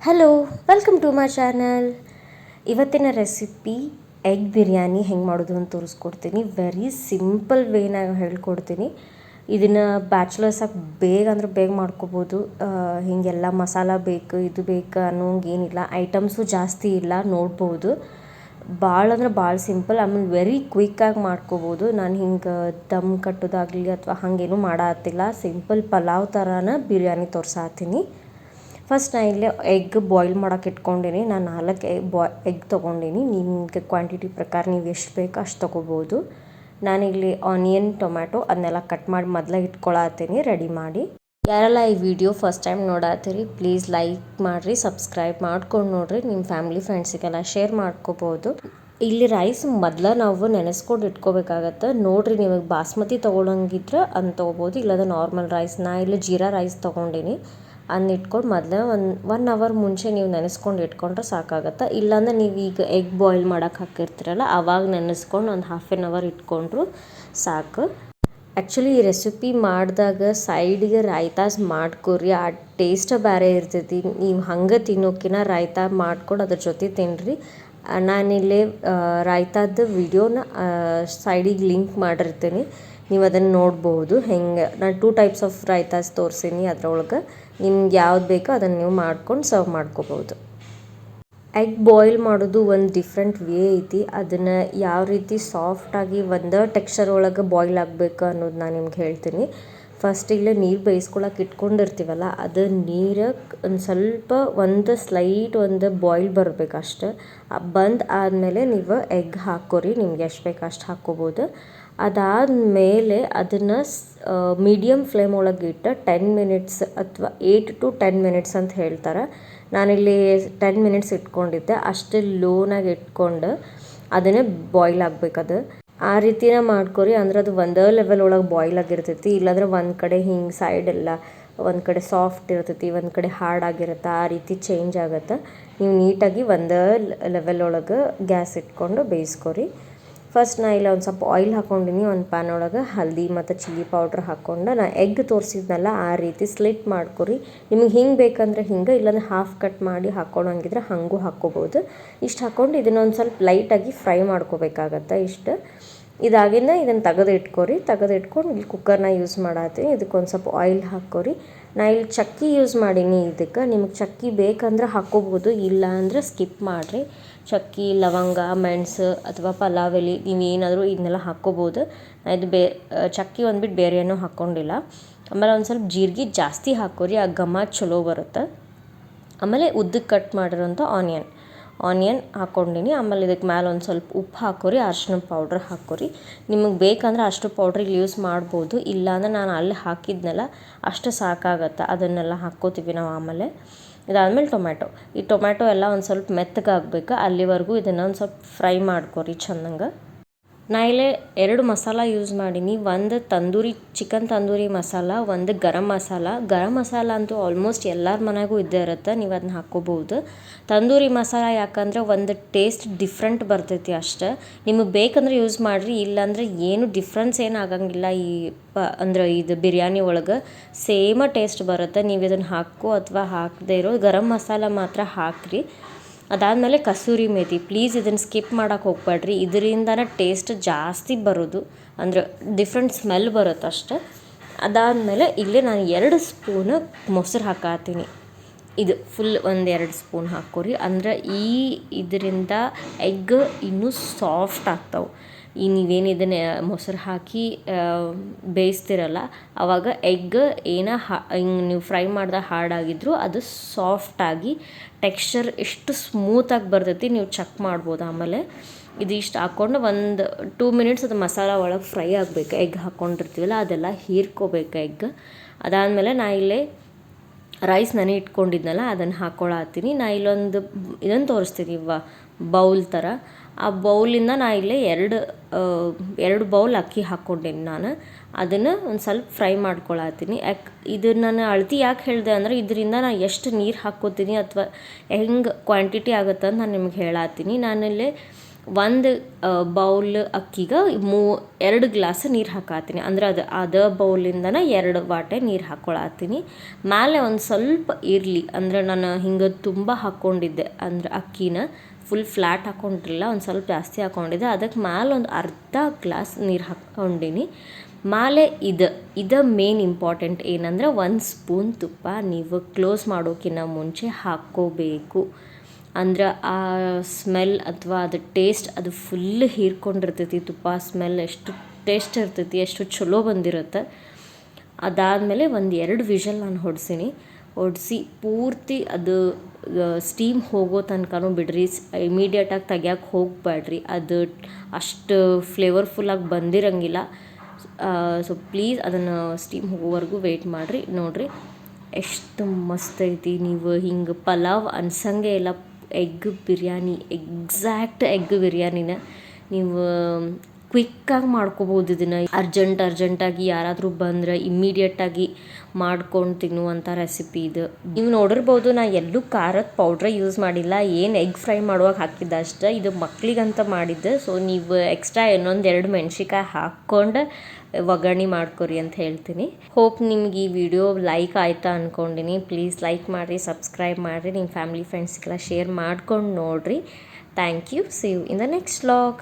Hello, welcome to my channel. ಇವತ್ತಿನ recipe egg biryani ಹೆಂಗೆ ಮಾಡೋದು ಅಂತ ತೋರಿಸ್ಕೊಡ್ತೀನಿ. ವೆರಿ ಸಿಂಪಲ್ ವೇನಾಗ ಹೇಳ್ಕೊಡ್ತೀನಿ. ಇದನ್ನು ಬ್ಯಾಚುಲರ್ಸಾಗಿ ಬೇಗ ಅಂದ್ರೆ ಬೇಗ ಮಾಡ್ಕೋಬೋದು. ಹೀಗೆಲ್ಲ ಮಸಾಲ ಬೇಕು ಇದು ಬೇಕು ಅನ್ನೋಂಗೇನಿಲ್ಲ. ಐಟಮ್ಸು ಜಾಸ್ತಿ ಇಲ್ಲ, ನೋಡ್ಬೋದು. ಭಾಳ ಅಂದ್ರೆ ಭಾಳ ಸಿಂಪಲ್, ಆಮೇಲೆ ವೆರಿ ಕ್ವಿಕ್ಕಾಗಿ ಮಾಡ್ಕೋಬೋದು. ನಾನು ಹಿಂಗೆ ದಮ್ ಕಟ್ಟೋದಾಗಲಿ ಅಥವಾ ಹಾಗೇನೂ ಮಾಡತ್ತಿಲ್ಲ. ಸಿಂಪಲ್ ಪಲಾವ್ ಥರನ ಬಿರಿಯಾನಿ ತೋರ್ಸಾತೀನಿ. ಫಸ್ಟ್ ನಾನು ಇಲ್ಲೇ ಎಗ್ ಬಾಯ್ಲ್ ಮಾಡೋಕೆ ಇಟ್ಕೊಂಡೀನಿ. ನಾನು 4 ಎಗ್ ತೊಗೊಂಡೀನಿ. ನಿಮಗೆ ಕ್ವಾಂಟಿಟಿ ಪ್ರಕಾರ ನೀವು ಎಷ್ಟು ಬೇಕು ಅಷ್ಟು ತೊಗೋಬೋದು. ನಾನಿಲ್ಲಿ ಆನಿಯನ್, ಟೊಮ್ಯಾಟೊ ಅದನ್ನೆಲ್ಲ ಕಟ್ ಮಾಡಿ ಮೊದಲೇ ಇಟ್ಕೊಳತ್ತೀನಿ ರೆಡಿ ಮಾಡಿ. ಯಾರೆಲ್ಲ ಈ ವಿಡಿಯೋ ಫಸ್ಟ್ ಟೈಮ್ ನೋಡತ್ತೀರಿ ಪ್ಲೀಸ್ ಲೈಕ್ ಮಾಡಿರಿ, ಸಬ್ಸ್ಕ್ರೈಬ್ ಮಾಡ್ಕೊಂಡು ನೋಡಿರಿ. ನಿಮ್ಮ ಫ್ಯಾಮಿಲಿ ಫ್ರೆಂಡ್ಸಿಗೆಲ್ಲ ಶೇರ್ ಮಾಡ್ಕೋಬೋದು. ಇಲ್ಲಿ ರೈಸ್ ಮೊದಲ ನಾವು ನೆನೆಸ್ಕೊಂಡು ಇಟ್ಕೋಬೇಕಾಗತ್ತೆ. ನೋಡಿರಿ, ನಿಮಗೆ ಬಾಸ್ಮತಿ ತೊಗೊಳಂಗಿದ್ರೆ ಅದನ್ನ ತೊಗೋಬೋದು, ಇಲ್ಲದ ನಾರ್ಮಲ್ ರೈಸ್. ನಾ ಇಲ್ಲಿ ಜೀರಾ ರೈಸ್ ತೊಗೊಂಡಿನಿ. ಅದನ್ನ ಇಟ್ಕೊಂಡು ಮೊದಲೇ ಒನ್ ಅವರ್ ಮುಂಚೆ ನೀವು ನೆನೆಸ್ಕೊಂಡು ಇಟ್ಕೊಂಡ್ರೆ ಸಾಕಾಗತ್ತೆ. ಇಲ್ಲಾಂದ್ರೆ ನೀವು ಈಗ ಎಗ್ ಬಾಯ್ಲ್ ಮಾಡೋಕೆ ಹಾಕಿರ್ತೀರಲ್ಲ ಆವಾಗ ನೆನೆಸ್ಕೊಂಡು ಒಂದು ½ ಇಟ್ಕೊಂಡ್ರು ಸಾಕು. ಆ್ಯಕ್ಚುಲಿ ಈ ರೆಸಿಪಿ ಮಾಡಿದಾಗ ಸೈಡಿಗೆ ರಾಯ್ತಾಸ್ ಮಾಡ್ಕೊರಿ, ಆ ಟೇಸ್ಟ್ ಬೇರೆ ಇರ್ತೈತಿ. ನೀವು ಹಂಗೆ ತಿನ್ನೋಕಿನ ರಾಯ್ತಾ ಮಾಡ್ಕೊಂಡು ಅದ್ರ ಜೊತೆ ತಿನ್ನಿರಿ. ನಾನಿಲ್ಲಿ ರಾಯ್ತಾದ ವಿಡಿಯೋನ ಸೈಡಿಗೆ ಲಿಂಕ್ ಮಾಡಿರ್ತೀನಿ, ನೀವು ಅದನ್ನು ನೋಡ್ಬೋದು. ಹೆಂಗೆ ನಾನು 2 ಟೈಪ್ಸ್ ಆಫ್ ರಾಯ್ತಾಸ್ ತೋರಿಸೀನಿ. ಅದರೊಳಗೆ ನಿಮ್ಗೆ ಯಾವ್ದು ಬೇಕೋ ಅದನ್ನು ನೀವು ಮಾಡ್ಕೊಂಡು ಸರ್ವ್ ಮಾಡ್ಕೋಬೋದು. ಎಗ್ ಬಾಯ್ಲ್ ಮಾಡೋದು ಒಂದು ಡಿಫ್ರೆಂಟ್ ವೇ ಐತಿ. ಅದನ್ನು ಯಾವ ರೀತಿ ಸಾಫ್ಟಾಗಿ ಒಂದೇ ಟೆಕ್ಸ್ಚರ್ ಒಳಗೆ ಬಾಯ್ಲ್ ಆಗಬೇಕು ಅನ್ನೋದು ನಾನು ನಿಮ್ಗೆ ಹೇಳ್ತೀನಿ. ಫಸ್ಟಿಗೆ ನೀರು ಬೇಯಿಸ್ಕೊಳಕ್ಕೆ ಇಟ್ಕೊಂಡಿರ್ತೀವಲ್ಲ, ಅದು ನೀರಕ್ಕೆ ಒಂದು ಸ್ವಲ್ಪ ಒಂದು ಬಾಯ್ಲ್ ಬರಬೇಕು ಅಷ್ಟೆ. ಬಂದು ಆದಮೇಲೆ ನೀವು ಎಗ್ ಹಾಕ್ಕೊರಿ, ನಿಮ್ಗೆ ಎಷ್ಟು ಬೇಕು ಅಷ್ಟು ಹಾಕ್ಕೋಬೋದು. ಅದಾದಮೇಲೆ ಅದನ್ನು ಮೀಡಿಯಮ್ ಫ್ಲೇಮ್ ಒಳಗೆ ಇಟ್ಟು 10 ಮಿನಿಟ್ಸ್ ಅಥವಾ 8 to 10 ಮಿನಿಟ್ಸ್ ಅಂತ ಹೇಳ್ತಾರೆ. ನಾನಿಲ್ಲಿ 10 ಮಿನಿಟ್ಸ್ ಇಟ್ಕೊಂಡಿದ್ದೆ. ಅಷ್ಟು ಲೋನಾಗಿ ಇಟ್ಕೊಂಡು ಅದನ್ನೇ ಬಾಯ್ಲ್ ಆಗಬೇಕದು. ಆ ರೀತಿನೇ ಮಾಡ್ಕೊರಿ, ಅಂದ್ರೆ ಅದು ಒಂದೇ ಲೆವೆಲ್ ಒಳಗೆ ಬಾಯ್ಲ್ ಆಗಿರ್ತೈತಿ. ಇಲ್ಲಾಂದ್ರೆ ಒಂದು ಕಡೆ ಹಿಂಗೆ ಸೈಡೆಲ್ಲ ಒಂದು ಕಡೆ ಸಾಫ್ಟ್ ಇರ್ತೈತಿ, ಒಂದು ಕಡೆ ಹಾರ್ಡ್ ಆಗಿರುತ್ತೆ. ಆ ರೀತಿ ಚೇಂಜ್ ಆಗುತ್ತೆ. ನೀವು ನೀಟಾಗಿ ಒಂದೇ ಲೆವೆಲ್ ಒಳಗೆ ಗ್ಯಾಸ್ ಇಟ್ಕೊಂಡು ಬೇಯಿಸ್ಕೊರಿ. ಫಸ್ಟ್ ನಾ ಇಲ್ಲ ಒಂದು ಸ್ವಲ್ಪ ಆಯಿಲ್ ಹಾಕ್ಕೊಂಡಿನಿ. ಒಂದು ಪ್ಯಾನ್ ಒಳಗೆ ಹಲ್ದಿ ಮತ್ತು ಚಿಲ್ಲಿ ಪೌಡ್ರ್ ಹಾಕ್ಕೊಂಡು ನಾ ಎಗ್ ತೋರಿಸಿದ್ನಲ್ಲ ಆ ರೀತಿ ಸ್ಲಿಟ್ ಮಾಡ್ಕೊರಿ. ನಿಮಗೆ ಹಿಂಗೆ ಬೇಕಂದ್ರೆ ಹಿಂಗೆ, ಇಲ್ಲಾಂದ್ರೆ ಹಾಫ್ ಕಟ್ ಮಾಡಿ ಹಾಕ್ಕೊಳಂಗಿದ್ರೆ ಹಾಗೂ ಹಾಕ್ಕೋಬೋದು. ಇಷ್ಟು ಹಾಕ್ಕೊಂಡು ಇದನ್ನೊಂದು ಸ್ವಲ್ಪ ಲೈಟಾಗಿ ಫ್ರೈ ಮಾಡ್ಕೋಬೇಕಾಗತ್ತೆ. ಇಷ್ಟು ಇದಾಗಿಂದ ಇದನ್ನು ತೆಗೆದಿಟ್ಕೊಂಡು ಇಲ್ಲಿ ಕುಕ್ಕರ್ನ ಯೂಸ್ ಮಾಡತ್ತೀನಿ. ಇದಕ್ಕೊಂದು ಸ್ವಲ್ಪ ಆಯಿಲ್ ಹಾಕ್ಕೊರಿ. ನಾ ಇಲ್ಲಿ ಚಕ್ಕಿ ಯೂಸ್ ಮಾಡೀನಿ. ಇದಕ್ಕೆ ನಿಮಗೆ ಚಕ್ಕಿ ಬೇಕಂದ್ರೆ ಹಾಕ್ಕೋಬೋದು, ಇಲ್ಲ ಅಂದರೆ ಸ್ಕಿಪ್ ಮಾಡಿರಿ. ಚಕ್ಕಿ, ಲವಂಗ, ಮೆಣಸು ಅಥವಾ ಪಲಾವ್ ಎಲೆ ನೀವೇನಾದರೂ ಇದನ್ನೆಲ್ಲ ಹಾಕ್ಕೋಬೋದು. ಇದು ಚಕ್ಕಿ ಒಂದ್ಬಿಟ್ಟು ಬೇರೆ ಏನೂ ಹಾಕ್ಕೊಂಡಿಲ್ಲ. ಆಮೇಲೆ ಒಂದು ಸ್ವಲ್ಪ ಜೀರಿಗೆ ಜಾಸ್ತಿ ಹಾಕ್ಕೊರಿ, ಆ ಘಮ ಚಲೋ ಬರುತ್ತೆ. ಆಮೇಲೆ ಉದ್ದಕ್ಕೆ ಕಟ್ ಮಾಡಿರೋಂಥ ಆನಿಯನ್ ಹಾಕ್ಕೊಂಡಿನಿ. ಆಮೇಲೆ ಇದಕ್ಕೆ ಮೇಲೆ ಒಂದು ಸ್ವಲ್ಪ ಉಪ್ಪು ಹಾಕ್ಕೊರಿ, ಅರಿಶಿನ ಪೌಡ್ರ್ ಹಾಕ್ಕೊರಿ. ನಿಮಗೆ ಬೇಕಂದ್ರೆ ಅಷ್ಟು ಪೌಡ್ರ್ ಇಲ್ಲಿ ಯೂಸ್ ಮಾಡ್ಬೋದು, ಇಲ್ಲಾಂದ್ರೆ ನಾನು ಅಲ್ಲಿ ಹಾಕಿದ್ನಲ್ಲ ಅಷ್ಟು ಸಾಕಾಗತ್ತೆ. ಅದನ್ನೆಲ್ಲ ಹಾಕ್ಕೋತೀವಿ ನಾವು. ಆಮೇಲೆ ಇದಾದಮೇಲೆ ಈ ಟೊಮ್ಯಾಟೊ ಎಲ್ಲ ಒಂದು ಸ್ವಲ್ಪ ಮೆತ್ತಗಾಗಬೇಕು, ಅಲ್ಲಿವರೆಗೂ ಇದನ್ನು ಒಂದು ಸ್ವಲ್ಪ ಫ್ರೈ ಮಾಡ್ಕೊರಿ ಚೆಂದಂಗೆ. ನಾ ಇಲ್ಲೇ 2 ಮಸಾಲ ಯೂಸ್ ಮಾಡೀನಿ. ಒಂದು ಚಿಕನ್ ತಂದೂರಿ ಮಸಾಲ, ಒಂದು ಗರಂ ಮಸಾಲ ಅಂತೂ ಆಲ್ಮೋಸ್ಟ್ ಎಲ್ಲರ ಮನೆಗೂ ಇದ್ದೇ ಇರುತ್ತೆ, ನೀವು ಅದನ್ನ ಹಾಕ್ಕೋಬೋದು. ತಂದೂರಿ ಮಸಾಲ ಯಾಕಂದರೆ ಒಂದು ಟೇಸ್ಟ್ ಡಿಫ್ರೆಂಟ್ ಬರ್ತೈತಿ ಅಷ್ಟೆ. ನಿಮಗೆ ಬೇಕಂದ್ರೆ ಯೂಸ್ ಮಾಡಿರಿ, ಇಲ್ಲಾಂದರೆ ಏನು ಡಿಫ್ರೆನ್ಸ್ ಏನು ಆಗಂಗಿಲ್ಲ. ಅಂದ್ರೆ ಇದು ಬಿರಿಯಾನಿ ಒಳಗೆ ಸೇಮ ಟೇಸ್ಟ್ ಬರುತ್ತೆ. ನೀವು ಇದನ್ನು ಹಾಕೋ ಅಥವಾ ಹಾಕದೇ ಇರೋ ಗರಂ ಮಸಾಲ ಮಾತ್ರ ಹಾಕಿರಿ. ಅದಾದಮೇಲೆ ಕಸೂರಿ ಮೇಥಿ, ಪ್ಲೀಸ್ ಇದನ್ನು ಸ್ಕಿಪ್ ಮಾಡೋಕೆ ಹೋಗ್ಬೇಡ್ರಿ. ಇದರಿಂದನೇ ಟೇಸ್ಟ್ ಜಾಸ್ತಿ ಬರೋದು, ಅಂದ್ರೆ ಡಿಫ್ರೆಂಟ್ ಸ್ಮೆಲ್ ಬರುತ್ತೆ ಅಷ್ಟೆ. ಅದಾದಮೇಲೆ ಇಲ್ಲಿ ನಾನು 2 ಸ್ಪೂನು ಮೊಸರು ಹಾಕತ್ತೀನಿ. ಇದು ಫುಲ್ 1-2 ಸ್ಪೂನ್ ಹಾಕ್ಕೊರಿ, ಅಂದ್ರೆ ಇದರಿಂದ ಎಗ್ ಇನ್ನೂ ಸಾಫ್ಟ್ ಆಗ್ತಾವೆ. ನೀವೇನು ಇದನ್ನು ಮೊಸರು ಹಾಕಿ ಬೇಯಿಸ್ತಿರಲ್ಲ ಆವಾಗ ಎಗ್ ಹಿಂಗೆ ನೀವು ಫ್ರೈ ಮಾಡಿದಾಗ ಹಾರ್ಡಾಗಿದ್ರು ಅದು ಸಾಫ್ಟಾಗಿ ಟೆಕ್ಸ್ಚರ್ ಎಷ್ಟು ಸ್ಮೂತಾಗಿ ಬರ್ತೈತಿ ನೀವು ಚೆಕ್ ಮಾಡ್ಬೋದು. ಆಮೇಲೆ ಇದಿಷ್ಟು ಹಾಕ್ಕೊಂಡು ಒಂದು 2 ಮಿನಿಟ್ಸ್ ಅದು ಮಸಾಲ ಒಳಗೆ ಫ್ರೈ ಆಗಬೇಕು. ಎಗ್ ಹಾಕ್ಕೊಂಡಿರ್ತೀವಲ್ಲ ಅದೆಲ್ಲ ಹೀರ್ಕೋಬೇಕು ಎಗ್. ಅದಾದಮೇಲೆ ನಾ ಇಲ್ಲೇ ರೈಸ್ ನೆನೆ ಇಟ್ಕೊಂಡಿದ್ನಲ್ಲ ಅದನ್ನು ಹಾಕ್ಕೊಳತ್ತೀನಿ. ನಾ ಇಲ್ಲೊಂದು ಇದನ್ನು ತೋರಿಸ್ತೀನಿ ಬೌಲ್ ಥರ. ಆ ಬೌಲಿಂದ ನಾ ಇಲ್ಲೇ 2 ಬೌಲ್ ಅಕ್ಕಿ ಹಾಕ್ಕೊಂಡೇನಿ ನಾನು. ಅದನ್ನು ಒಂದು ಸ್ವಲ್ಪ ಫ್ರೈ ಮಾಡ್ಕೊಳತ್ತೀನಿ. ಇದು ನಾನು ಅಳತೆ ಯಾಕೆ ಹೇಳಿದೆ ಅಂದರೆ ಇದರಿಂದ ನಾನು ಎಷ್ಟು ನೀರು ಹಾಕ್ಕೋತೀನಿ ಅಥವಾ ಹೆಂಗೆ ಕ್ವಾಂಟಿಟಿ ಆಗುತ್ತೆ ಅಂತ ನಾನು ನಿಮ್ಗೆ ಹೇಳತ್ತೀನಿ. ನಾನಿಲ್ಲಿ ಒಂದು ಬೌಲ್ ಅಕ್ಕಿಗೆ 2 ಗ್ಲಾಸ್ ನೀರು ಹಾಕಾತೀನಿ. ಅಂದ್ರೆ ಅದ ಬೌಲಿಂದನೇ 2 ವಾಟೆ ನೀರು ಹಾಕ್ಕೊಳತ್ತೀನಿ. ಮೇಲೆ ಒಂದು ಸ್ವಲ್ಪ ಇರಲಿ, ಅಂದ್ರೆ ನಾನು ಹಿಂಗೆ ತುಂಬ ಹಾಕ್ಕೊಂಡಿದ್ದೆ, ಅಂದ್ರೆ ಅಕ್ಕಿನ ಫುಲ್ ಫ್ಲ್ಯಾಟ್ ಹಾಕ್ಕೊಂಡಿರಲಿಲ್ಲ, ಒಂದು ಸ್ವಲ್ಪ ಜಾಸ್ತಿ ಹಾಕ್ಕೊಂಡಿದ್ದೆ. ಅದಕ್ಕೆ ಮೇಲೆ ಒಂದು ಅರ್ಧ ಗ್ಲಾಸ್ ನೀರು ಹಾಕ್ಕೊಂಡೀನಿ. ಮೇಲೆ ಇದು ಮೇನ್ ಇಂಪಾರ್ಟೆಂಟ್ ಏನಂದ್ರೆ 1 ಸ್ಪೂನ್ ತುಪ್ಪ ನೀವು ಕ್ಲೋಸ್ ಮಾಡೋಕ್ಕಿಂತ ಮುಂಚೆ ಹಾಕ್ಕೋಬೇಕು. ಅಂದ್ರೆ ಆ ಸ್ಮೆಲ್ ಅಥವಾ ಅದು ಟೇಸ್ಟ್ ಅದು ಫುಲ್ ಹೀರ್ಕೊಂಡಿರ್ತೈತಿ. ತುಪ್ಪ ಸ್ಮೆಲ್ ಎಷ್ಟು ಟೇಸ್ಟ್ ಇರ್ತೈತಿ, ಎಷ್ಟು ಚಲೋ ಬಂದಿರುತ್ತೆ. ಅದಾದಮೇಲೆ 1-2 ವಿಷಲ್ ನಾನು ಹೊಡಿಸಿ ಪೂರ್ತಿ ಅದು ಸ್ಟೀಮ್ ಹೋಗೋ ತನಕನೂ ಬಿಡ್ರಿ. ಇಮಿಡಿಯೇಟಾಗಿ ತೆಗಿಯೋಕೆ ಹೋಗಬೇಡ್ರಿ, ಅದು ಅಷ್ಟು ಫ್ಲೇವರ್ಫುಲ್ಲಾಗಿ ಬಂದಿರಂಗಿಲ್ಲ. ಸೊ ಪ್ಲೀಸ್ ಅದನ್ನು ಸ್ಟೀಮ್ ಹೋಗೋವರೆಗೂ ವೆಯ್ಟ್ ಮಾಡಿರಿ. ನೋಡಿರಿ ಎಷ್ಟು ಮಸ್ತ್ ಐತಿ. ನೀವು ಹಿಂಗೆ ಪಲಾವ್ ಅನ್ಸಂಗೆ ಇಲ್ಲ, ಎಗ್ ಬಿರಿಯಾನಿ, ಎಕ್ಸಾಕ್ಟ್ ಎಗ್ ಬಿರಿಯಾನಿನ ನೀವು ಕ್ವಿಕ್ಕಾಗಿ ಮಾಡ್ಕೋಬೋದು. ಇದನ್ನು ಅರ್ಜೆಂಟಾಗಿ ಯಾರಾದರೂ ಬಂದರೆ ಇಮ್ಮಿಡಿಯೇಟಾಗಿ ಮಾಡ್ಕೊಂಡು ತಿನ್ನುವಂಥ ರೆಸಿಪಿ ಇದು. ನೀವು ನೋಡಿರ್ಬೋದು, ನಾ ಎಲ್ಲೂ ಖಾರದ ಪೌಡ್ರೇ ಯೂಸ್ ಮಾಡಿಲ್ಲ, ಏನು ಎಗ್ ಫ್ರೈ ಮಾಡುವಾಗ ಹಾಕಿದ್ದ ಅಷ್ಟೇ. ಇದು ಮಕ್ಕಳಿಗಂತ ಮಾಡಿದ್ದೆ. ಸೊ ನೀವು ಎಕ್ಸ್ಟ್ರಾ 1-2 ಮೆಣ್ಸಿಕಾಯಿ ಹಾಕ್ಕೊಂಡು ಒಗ್ಗರಣೆ ಮಾಡ್ಕೊರಿ ಅಂತ ಹೇಳ್ತೀನಿ. ಹೋಪ್ ನಿಮ್ಗೆ ಈ ವಿಡಿಯೋ ಲೈಕ್ ಆಯ್ತಾ ಅಂದ್ಕೊಂಡಿನಿ. ಪ್ಲೀಸ್ ಲೈಕ್ ಮಾಡಿರಿ, ಸಬ್ಸ್ಕ್ರೈಬ್ ಮಾಡಿರಿ, ನಿಮ್ಮ ಫ್ಯಾಮಿಲಿ ಫ್ರೆಂಡ್ಸ್ಗೆಲ್ಲ ಶೇರ್ ಮಾಡ್ಕೊಂಡು ನೋಡಿರಿ. Thank you. See you in the next vlog.